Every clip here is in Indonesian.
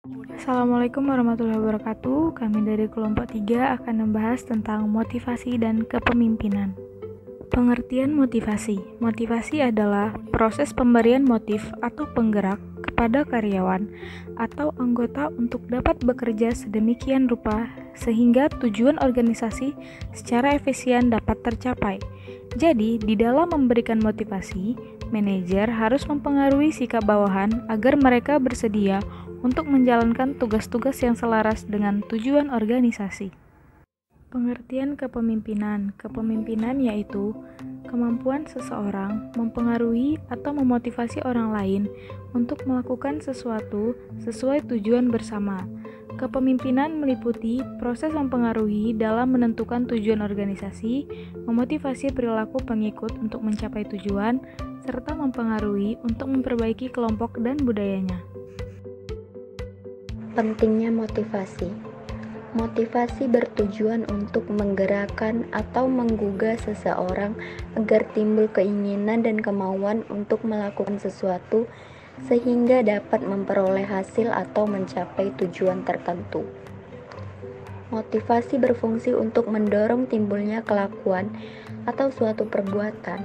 Assalamualaikum warahmatullahi wabarakatuh. Kami dari kelompok 3 akan membahas tentang motivasi dan kepemimpinan. Pengertian motivasi. Motivasi adalah proses pemberian motif atau penggerak kepada karyawan atau anggota untuk dapat bekerja sedemikian rupa sehingga tujuan organisasi secara efisien dapat tercapai. Jadi, di dalam memberikan motivasi, manajer harus mempengaruhi sikap bawahan agar mereka bersedia untuk menjalankan tugas-tugas yang selaras dengan tujuan organisasi. Pengertian kepemimpinan. Kepemimpinan yaitu kemampuan seseorang mempengaruhi atau memotivasi orang lain untuk melakukan sesuatu sesuai tujuan bersama. Kepemimpinan meliputi proses mempengaruhi dalam menentukan tujuan organisasi, memotivasi perilaku pengikut untuk mencapai tujuan, serta mempengaruhi untuk memperbaiki kelompok dan budayanya. Pentingnya motivasi. Motivasi bertujuan untuk menggerakkan atau menggugah seseorang agar timbul keinginan dan kemauan untuk melakukan sesuatu sehingga dapat memperoleh hasil atau mencapai tujuan tertentu. Motivasi berfungsi untuk mendorong timbulnya kelakuan atau suatu perbuatan.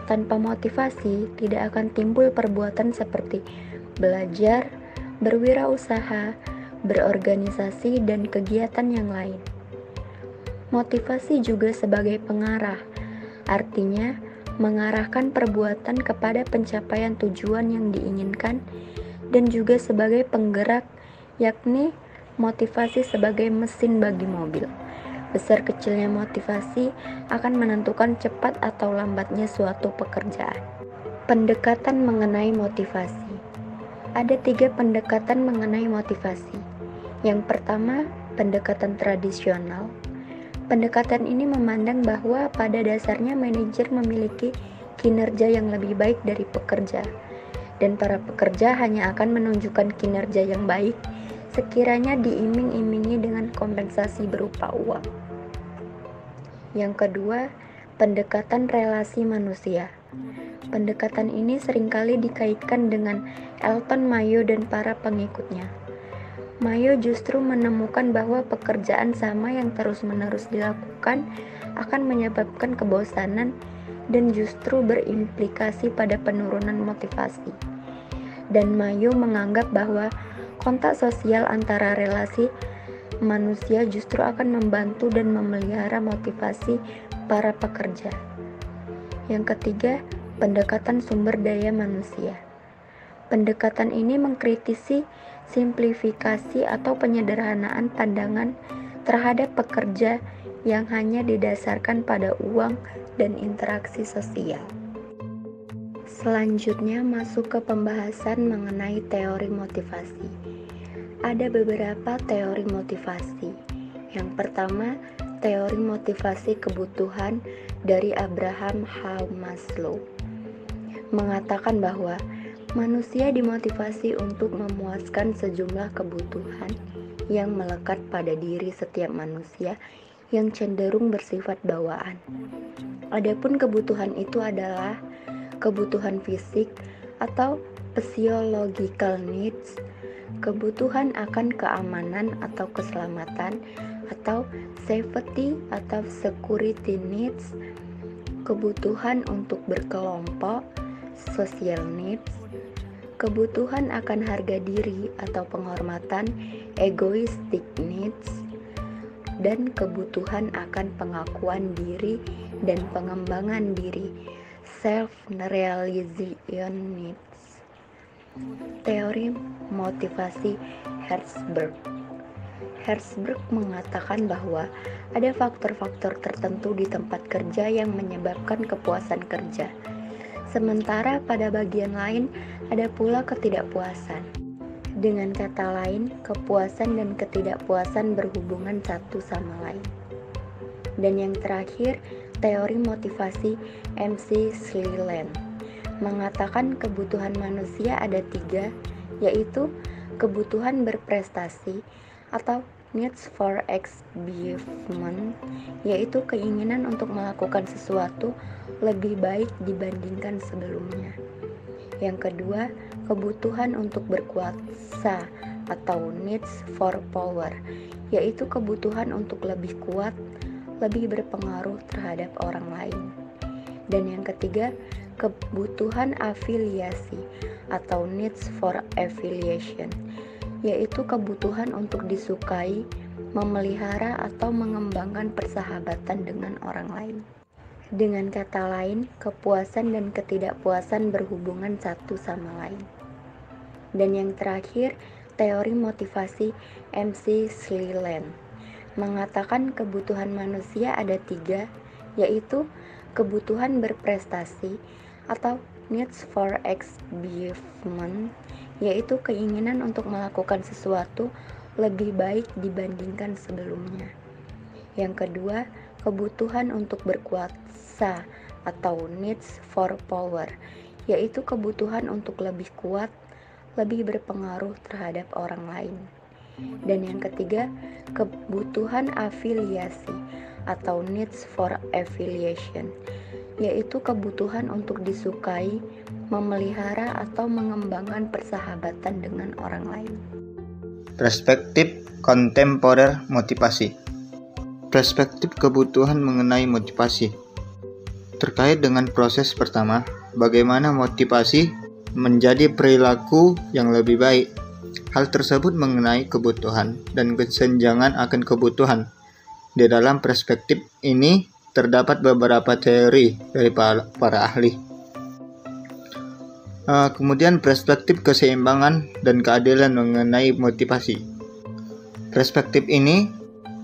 Tanpa motivasi, tidak akan timbul perbuatan seperti belajar, berwirausaha, berorganisasi, dan kegiatan yang lain. Motivasi juga sebagai pengarah, artinya mengarahkan perbuatan kepada pencapaian tujuan yang diinginkan, dan juga sebagai penggerak, yakni motivasi sebagai mesin bagi mobil. Besar kecilnya motivasi akan menentukan cepat atau lambatnya suatu pekerjaan. Pendekatan mengenai motivasi. Ada 3 pendekatan mengenai motivasi. Yang pertama, pendekatan tradisional. Pendekatan ini memandang bahwa pada dasarnya manajer memiliki kinerja yang lebih baik dari pekerja, dan para pekerja hanya akan menunjukkan kinerja yang baik sekiranya diiming-imingi dengan kompensasi berupa uang. Yang kedua, pendekatan relasi manusia. Pendekatan ini seringkali dikaitkan dengan Elton Mayo dan para pengikutnya. Mayo justru menemukan bahwa pekerjaan sama yang terus-menerus dilakukan akan menyebabkan kebosanan dan justru berimplikasi pada penurunan motivasi. Dan Mayo menganggap bahwa kontak sosial antara relasi manusia justru akan membantu dan memelihara motivasi para pekerja. Yang ketiga, pendekatan sumber daya manusia. Pendekatan ini mengkritisi simplifikasi atau penyederhanaan pandangan terhadap pekerja yang hanya didasarkan pada uang dan interaksi sosial. Selanjutnya masuk ke pembahasan mengenai teori motivasi. Ada beberapa teori motivasi. Yang pertama, teori motivasi kebutuhan dari Abraham H. Maslow mengatakan bahwa manusia dimotivasi untuk memuaskan sejumlah kebutuhan yang melekat pada diri setiap manusia yang cenderung bersifat bawaan. Adapun kebutuhan itu adalah kebutuhan fisik atau physiological needs, kebutuhan akan keamanan atau keselamatan atau safety atau security needs, kebutuhan untuk berkelompok, social needs, kebutuhan akan harga diri atau penghormatan, egoistic needs, dan kebutuhan akan pengakuan diri dan pengembangan diri, self-realization needs. Teori motivasi Herzberg mengatakan bahwa ada faktor-faktor tertentu di tempat kerja yang menyebabkan kepuasan kerja. Sementara pada bagian lain ada pula ketidakpuasan. Dengan kata lain, kepuasan dan ketidakpuasan berhubungan satu sama lain. Dan yang terakhir, teori motivasi MC Sliland mengatakan kebutuhan manusia ada 3, yaitu kebutuhan berprestasi atau needs for achievement, yaitu keinginan untuk melakukan sesuatu lebih baik dibandingkan sebelumnya. Yang kedua, kebutuhan untuk berkuasa atau needs for power, yaitu kebutuhan untuk lebih kuat, lebih berpengaruh terhadap orang lain. Dan yang ketiga, kebutuhan afiliasi atau needs for affiliation, yaitu kebutuhan untuk disukai, memelihara atau mengembangkan persahabatan dengan orang lain. Dengan kata lain, kepuasan dan ketidakpuasan berhubungan satu sama lain. Dan yang terakhir, teori motivasi MC Sliland mengatakan kebutuhan manusia ada 3, yaitu kebutuhan berprestasi atau needs for achievement, yaitu keinginan untuk melakukan sesuatu lebih baik dibandingkan sebelumnya. Yang kedua, kebutuhan untuk berkuasa atau needs for power, yaitu kebutuhan untuk lebih kuat, lebih berpengaruh terhadap orang lain. Dan yang ketiga, kebutuhan afiliasi atau needs for affiliation, yaitu kebutuhan untuk disukai, memelihara atau mengembangkan persahabatan dengan orang lain. Perspektif kontemporer motivasi. Perspektif kebutuhan mengenai motivasi. Terkait dengan proses pertama, bagaimana motivasi menjadi perilaku yang lebih baik. Hal tersebut mengenai kebutuhan dan kesenjangan akan kebutuhan. Di dalam perspektif ini terdapat beberapa teori dari para ahli. Kemudian perspektif keseimbangan dan keadilan mengenai motivasi. Perspektif ini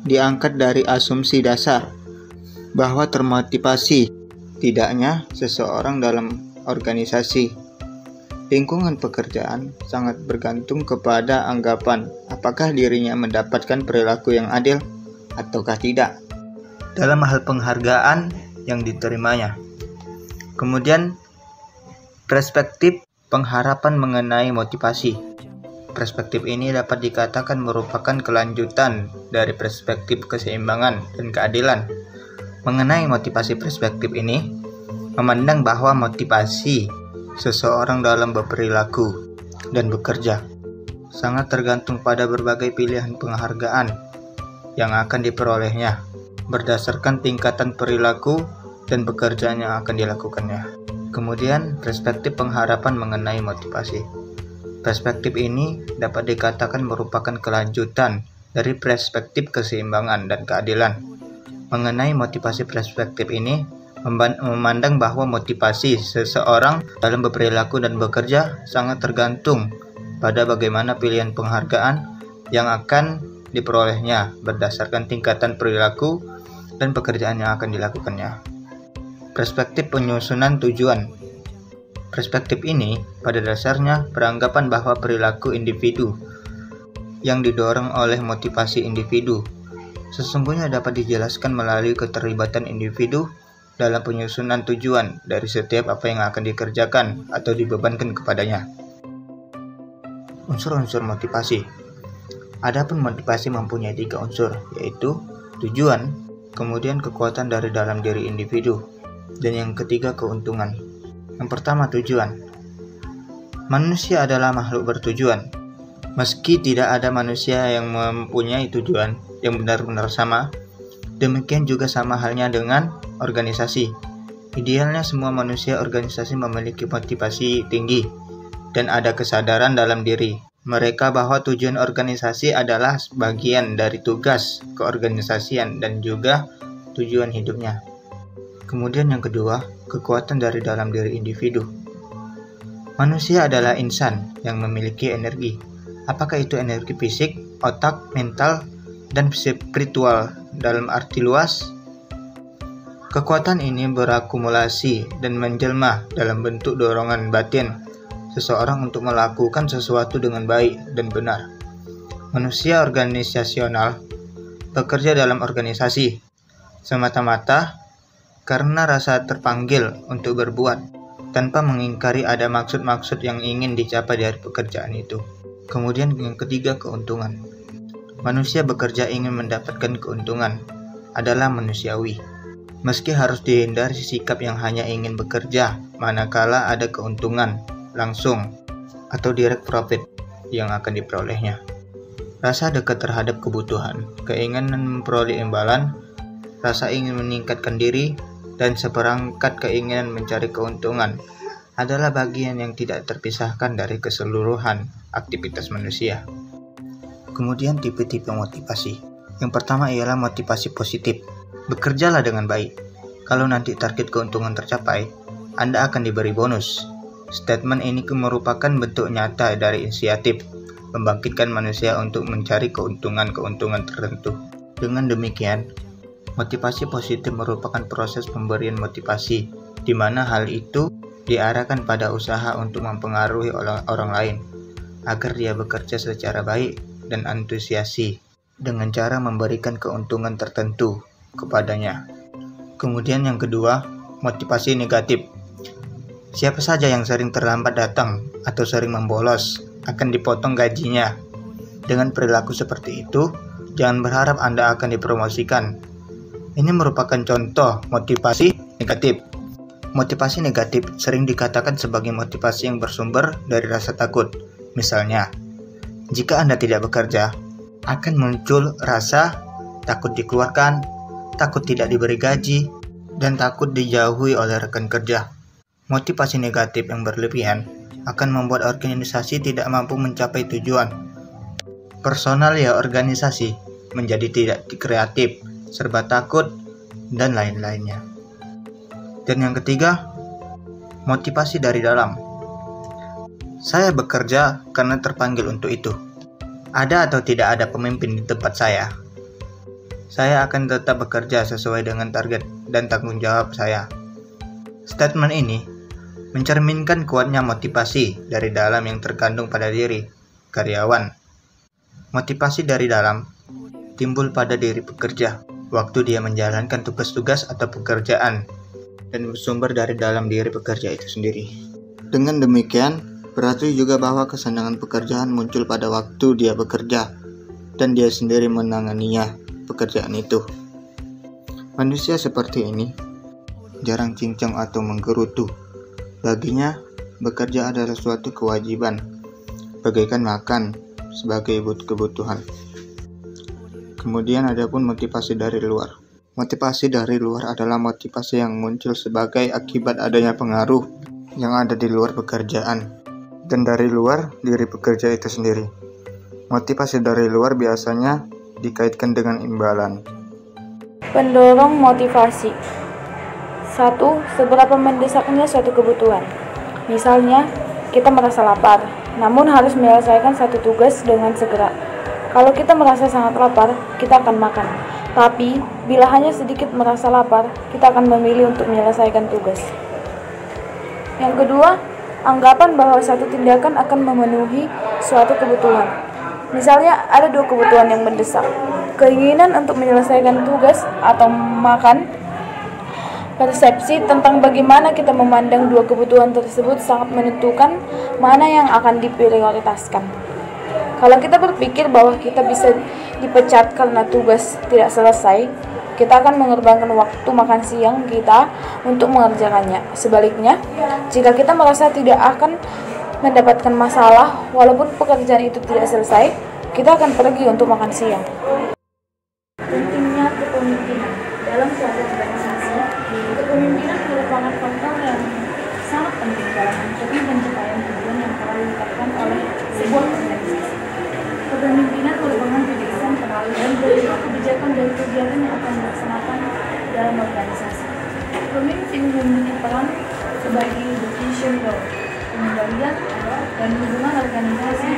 diangkat dari asumsi dasar bahwa termotivasi tidaknya seseorang dalam organisasi. Lingkungan pekerjaan sangat bergantung kepada anggapan apakah dirinya mendapatkan perilaku yang adil ataukah tidak dalam hal penghargaan yang diterimanya. Kemudian perspektif pengharapan mengenai motivasi. Perspektif ini dapat dikatakan merupakan kelanjutan dari perspektif keseimbangan dan keadilan. Mengenai motivasi, perspektif ini memandang bahwa motivasi seseorang dalam berperilaku dan bekerja sangat tergantung pada berbagai pilihan penghargaan yang akan diperolehnya berdasarkan tingkatan perilaku dan pekerjaan yang akan dilakukannya. Kemudian, perspektif pengharapan mengenai motivasi. Perspektif ini dapat dikatakan merupakan kelanjutan dari perspektif keseimbangan dan keadilan. Mengenai motivasi, perspektif ini memandang bahwa motivasi seseorang dalam berperilaku dan bekerja sangat tergantung pada bagaimana pilihan penghargaan yang akan diperolehnya berdasarkan tingkatan perilaku dan pekerjaan yang akan dilakukannya. Perspektif penyusunan tujuan. Perspektif ini pada dasarnya beranggapan bahwa perilaku individu yang didorong oleh motivasi individu sesungguhnya dapat dijelaskan melalui keterlibatan individu dalam penyusunan tujuan dari setiap apa yang akan dikerjakan atau dibebankan kepadanya. Unsur-unsur motivasi. Adapun motivasi mempunyai 3 unsur, yaitu tujuan, kemudian kekuatan dari dalam diri individu, dan yang ketiga keuntungan. Yang pertama, tujuan. Manusia adalah makhluk bertujuan. Meski tidak ada manusia yang mempunyai tujuan yang benar-benar sama, demikian juga sama halnya dengan organisasi. Idealnya semua manusia organisasi memiliki motivasi tinggi dan ada kesadaran dalam diri mereka bahwa tujuan organisasi adalah bagian dari tugas keorganisasian dan juga tujuan hidupnya. Kemudian yang kedua, kekuatan dari dalam diri individu. Manusia adalah insan yang memiliki energi. Apakah itu energi fisik, otak, mental, dan spiritual dalam arti luas? Kekuatan ini berakumulasi dan menjelma dalam bentuk dorongan batin seseorang untuk melakukan sesuatu dengan baik dan benar. Manusia organisasional bekerja dalam organisasi semata-mata karena rasa terpanggil untuk berbuat tanpa mengingkari ada maksud-maksud yang ingin dicapai dari pekerjaan itu. Kemudian yang ketiga, keuntungan. Manusia bekerja ingin mendapatkan keuntungan adalah manusiawi. Meski harus dihindari sikap yang hanya ingin bekerja manakala ada keuntungan langsung atau direct profit. yang akan diperolehnya. Rasa dekat terhadap kebutuhan, keinginan memperoleh imbalan, rasa ingin meningkatkan diri, dan seperangkat keinginan mencari keuntungan adalah bagian yang tidak terpisahkan dari keseluruhan aktivitas manusia. Kemudian tipe-tipe motivasi. Yang pertama ialah motivasi positif. Bekerjalah dengan baik. Kalau nanti target keuntungan tercapai, Anda akan diberi bonus. Statement ini merupakan bentuk nyata dari inisiatif membangkitkan manusia untuk mencari keuntungan-keuntungan tertentu. Dengan demikian, motivasi positif merupakan proses pemberian motivasi, di mana hal itu diarahkan pada usaha untuk mempengaruhi orang lain, agar dia bekerja secara baik dan antusiasi, dengan cara memberikan keuntungan tertentu kepadanya. Kemudian yang kedua, motivasi negatif. Siapa saja yang sering terlambat datang atau sering membolos akan dipotong gajinya. Dengan perilaku seperti itu, jangan berharap Anda akan dipromosikan. Ini merupakan contoh motivasi negatif. Motivasi negatif sering dikatakan sebagai motivasi yang bersumber dari rasa takut. Misalnya, jika Anda tidak bekerja, akan muncul rasa takut dikeluarkan, takut tidak diberi gaji, dan takut dijauhi oleh rekan kerja. Motivasi negatif yang berlebihan akan membuat organisasi tidak mampu mencapai tujuan. Personal ya organisasi menjadi tidak kreatif, serba takut, dan lain-lainnya. Dan yang ketiga, motivasi dari dalam. Saya bekerja karena terpanggil untuk itu. Ada atau tidak ada pemimpin di tempat saya akan tetap bekerja sesuai dengan target dan tanggung jawab saya. Statement ini mencerminkan kuatnya motivasi dari dalam yang terkandung pada diri karyawan. Motivasi dari dalam timbul pada diri pekerja waktu dia menjalankan tugas-tugas atau pekerjaan dan bersumber dari dalam diri pekerja itu sendiri. Dengan demikian, berarti juga bahwa kesenangan pekerjaan muncul pada waktu dia bekerja dan dia sendiri menanganinya pekerjaan itu. Manusia seperti ini jarang cincang atau menggerutu. Baginya, bekerja adalah suatu kewajiban, bagaikan makan sebagai kebutuhan. Kemudian ada pun motivasi dari luar. Motivasi dari luar adalah motivasi yang muncul sebagai akibat adanya pengaruh yang ada di luar pekerjaan dan dari luar diri pekerja itu sendiri. Motivasi dari luar biasanya dikaitkan dengan imbalan. Pendorong motivasi. 1. Seberapa mendesaknya suatu kebutuhan. Misalnya, kita merasa lapar, namun harus menyelesaikan satu tugas dengan segera. Kalau kita merasa sangat lapar, kita akan makan. Tapi, bila hanya sedikit merasa lapar, kita akan memilih untuk menyelesaikan tugas. Yang kedua, anggapan bahwa satu tindakan akan memenuhi suatu kebutuhan. Misalnya, ada dua kebutuhan yang mendesak. Keinginan untuk menyelesaikan tugas atau makan. Persepsi tentang bagaimana kita memandang dua kebutuhan tersebut sangat menentukan mana yang akan diprioritaskan. Kalau kita berpikir bahwa kita bisa dipecat karena tugas tidak selesai, kita akan mengorbankan waktu makan siang kita untuk mengerjakannya. Sebaliknya, jika kita merasa tidak akan mendapatkan masalah walaupun pekerjaan itu tidak selesai, kita akan pergi untuk makan siang. Pentingnya kepemimpinan dalam suatu organisasi. Kepemimpinan merupakan faktor yang sangat penting dalam mencapai pencapaian tujuan yang telah ditetapkan oleh sebuah organisasi. Kepemimpinan merupakan kebijakan dan berupa kebijakan dan kegiatan yang akan dilaksanakan dalam organisasi. Pemimpin memiliki peran sebagai decision role, pengendalian dan hubungan organisasi,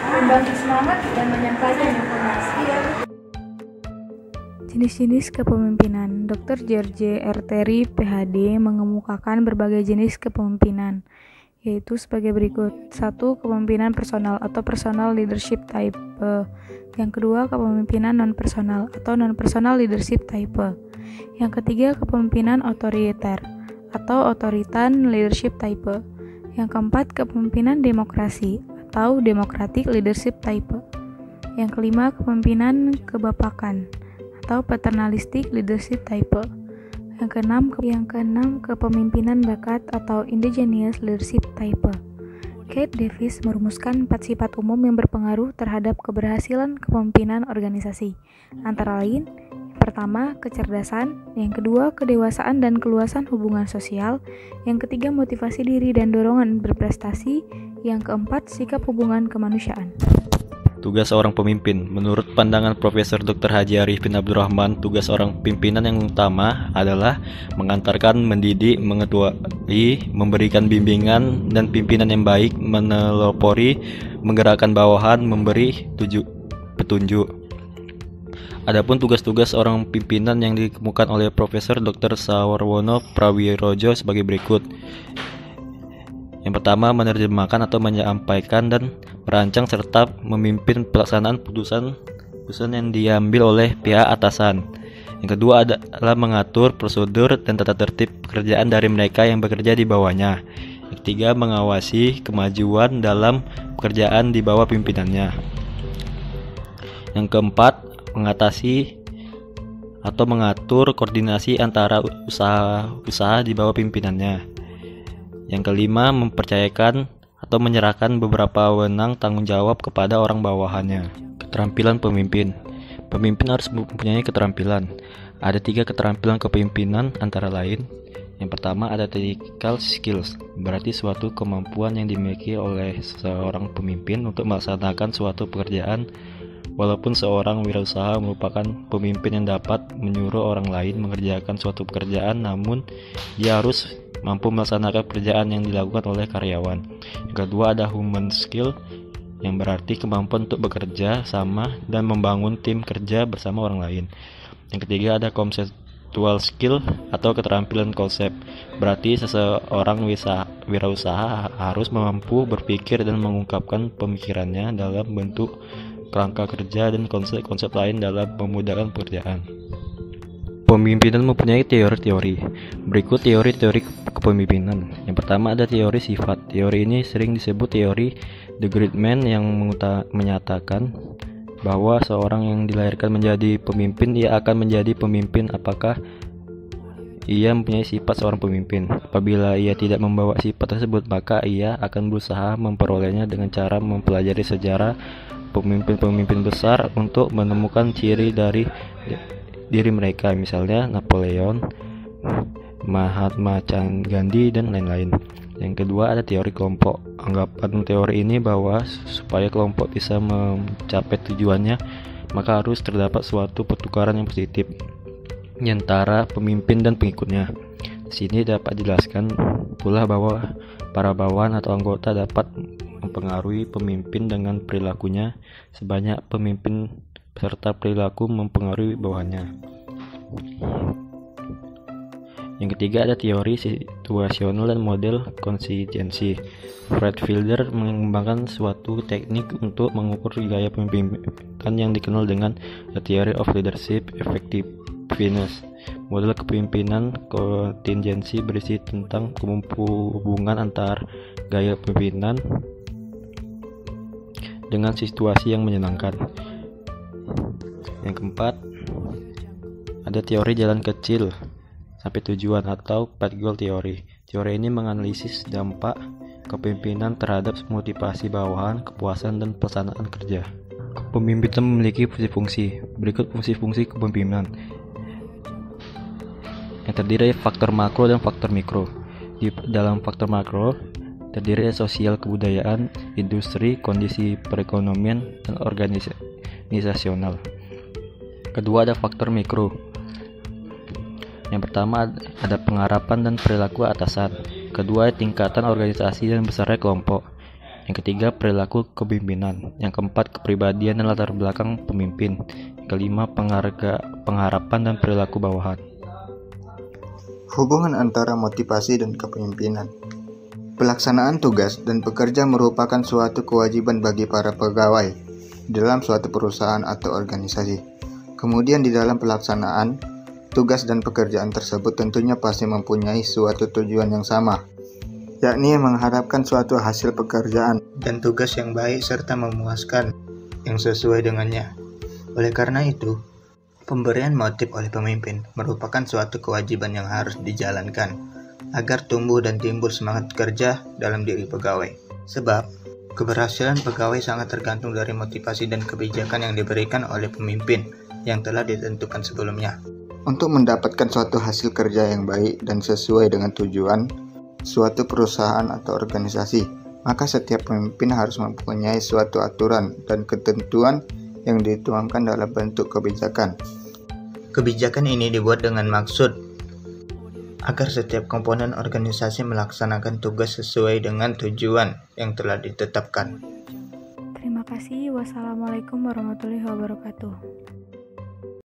membangkit semangat dan menyampaikan informasi. Jenis-jenis kepemimpinan. Dr. George R. Terry, PhD, mengemukakan berbagai jenis kepemimpinan, yaitu sebagai berikut. 1. Kepemimpinan personal atau personal leadership type. Yang kedua, kepemimpinan non-personal atau non-personal leadership type. Yang ketiga, kepemimpinan otoriter atau authoritarian leadership type. Yang keempat, kepemimpinan demokrasi atau democratic leadership type. Yang kelima, kepemimpinan kebapakan atau paternalistic leadership type. Yang keenam, kepemimpinan bakat atau indigenous leadership type. Kate Davis merumuskan 4 sifat umum yang berpengaruh terhadap keberhasilan kepemimpinan organisasi. Antara lain, pertama, kecerdasan, yang kedua, kedewasaan dan keluasan hubungan sosial, yang ketiga, motivasi diri dan dorongan berprestasi, yang keempat, sikap hubungan kemanusiaan. Tugas seorang pemimpin. Menurut pandangan Profesor Dr. Haji Arifin Abdurrahman, tugas seorang pimpinan yang utama adalah mengantarkan, mendidik, mengetuai, memberikan bimbingan dan pimpinan yang baik, menelopori, menggerakkan bawahan, memberi petunjuk. Adapun tugas-tugas seorang pimpinan yang dikemukakan oleh Profesor Dr. Sawarwono Prawirojo sebagai berikut. Yang pertama, menerjemahkan atau menyampaikan dan merancang serta memimpin pelaksanaan putusan yang diambil oleh pihak atasan. Yang kedua adalah mengatur prosedur dan tata tertib pekerjaan dari mereka yang bekerja di bawahnya. Yang ketiga, mengawasi kemajuan dalam pekerjaan di bawah pimpinannya. Yang keempat, mengatasi atau mengatur koordinasi antara usaha di bawah pimpinannya. Yang kelima, mempercayakan atau menyerahkan beberapa wewenang tanggung jawab kepada orang bawahannya. Keterampilan pemimpin. Pemimpin harus mempunyai keterampilan. Ada 3 keterampilan kepemimpinan antara lain. Yang pertama ada technical skills, berarti suatu kemampuan yang dimiliki oleh seorang pemimpin untuk melaksanakan suatu pekerjaan. Walaupun seorang wirausaha merupakan pemimpin yang dapat menyuruh orang lain mengerjakan suatu pekerjaan, namun dia harus mampu melaksanakan pekerjaan yang dilakukan oleh karyawan. Yang kedua ada human skill, yang berarti kemampuan untuk bekerja sama dan membangun tim kerja bersama orang lain. Yang ketiga ada conceptual skill atau keterampilan konsep, berarti seseorang wirausaha harus mampu berpikir dan mengungkapkan pemikirannya dalam bentuk kerangka kerja dan konsep-konsep lain dalam memudahkan pekerjaan. Pemimpinan mempunyai teori-teori. Berikut teori-teori kepemimpinan. Yang pertama ada teori sifat. Teori ini sering disebut teori The Great Man, yang menyatakan bahwa seorang yang dilahirkan menjadi pemimpin, ia akan menjadi pemimpin apakah ia mempunyai sifat seorang pemimpin. Apabila ia tidak membawa sifat tersebut, maka ia akan berusaha memperolehnya dengan cara mempelajari sejarah pemimpin-pemimpin besar untuk menemukan ciri dari diri mereka, misalnya Napoleon, Mahatma Gandhi, dan lain-lain. Yang kedua ada teori kelompok. Anggapan teori ini bahwa supaya kelompok bisa mencapai tujuannya, maka harus terdapat suatu pertukaran yang positif antara pemimpin dan pengikutnya. Di sini dapat dijelaskan pula bahwa para bawahan atau anggota dapat mempengaruhi pemimpin dengan perilakunya, sebanyak pemimpin serta perilaku mempengaruhi bawahannya. Yang ketiga ada teori situasional dan model konsistensi. Fred Fielder mengembangkan suatu teknik untuk mengukur gaya pemimpinan yang dikenal dengan The Theory of Leadership Effectiveness. Model kepemimpinan kontingensi berisi tentang hubungan antar gaya pemimpinan dengan situasi yang menyenangkan. Yang keempat ada teori jalan kecil sampai tujuan atau path goal theory. Teori ini menganalisis dampak kepemimpinan terhadap motivasi bawahan, kepuasan, dan pelaksanaan kerja. Kepemimpinan memiliki fungsi-fungsi. Berikut fungsi-fungsi kepemimpinan yang terdiri dari faktor makro dan faktor mikro. Di dalam faktor makro terdiri dari sosial, kebudayaan, industri, kondisi perekonomian, dan organisasional. Kedua ada faktor mikro. Yang pertama ada pengharapan dan perilaku atasan. Kedua tingkatan organisasi dan besarnya kelompok. Yang ketiga perilaku kepemimpinan. Yang keempat kepribadian dan latar belakang pemimpin. Yang kelima pengharapan dan perilaku bawahan. Hubungan antara motivasi dan kepemimpinan. Pelaksanaan tugas dan pekerja merupakan suatu kewajiban bagi para pegawai dalam suatu perusahaan atau organisasi. Kemudian di dalam pelaksanaan tugas dan pekerjaan tersebut tentunya pasti mempunyai suatu tujuan yang sama, yakni mengharapkan suatu hasil pekerjaan dan tugas yang baik serta memuaskan yang sesuai dengannya. Oleh karena itu, pemberian motif oleh pemimpin merupakan suatu kewajiban yang harus dijalankan agar tumbuh dan timbul semangat kerja dalam diri pegawai. Sebab, keberhasilan pegawai sangat tergantung dari motivasi dan kebijakan yang diberikan oleh pemimpin yang telah ditentukan sebelumnya. Untuk mendapatkan suatu hasil kerja yang baik dan sesuai dengan tujuan suatu perusahaan atau organisasi, maka setiap pemimpin harus mempunyai suatu aturan dan ketentuan yang dituangkan dalam bentuk kebijakan. Kebijakan ini dibuat dengan maksud agar setiap komponen organisasi melaksanakan tugas sesuai dengan tujuan yang telah ditetapkan. Terima kasih. Wassalamualaikum warahmatullahi wabarakatuh.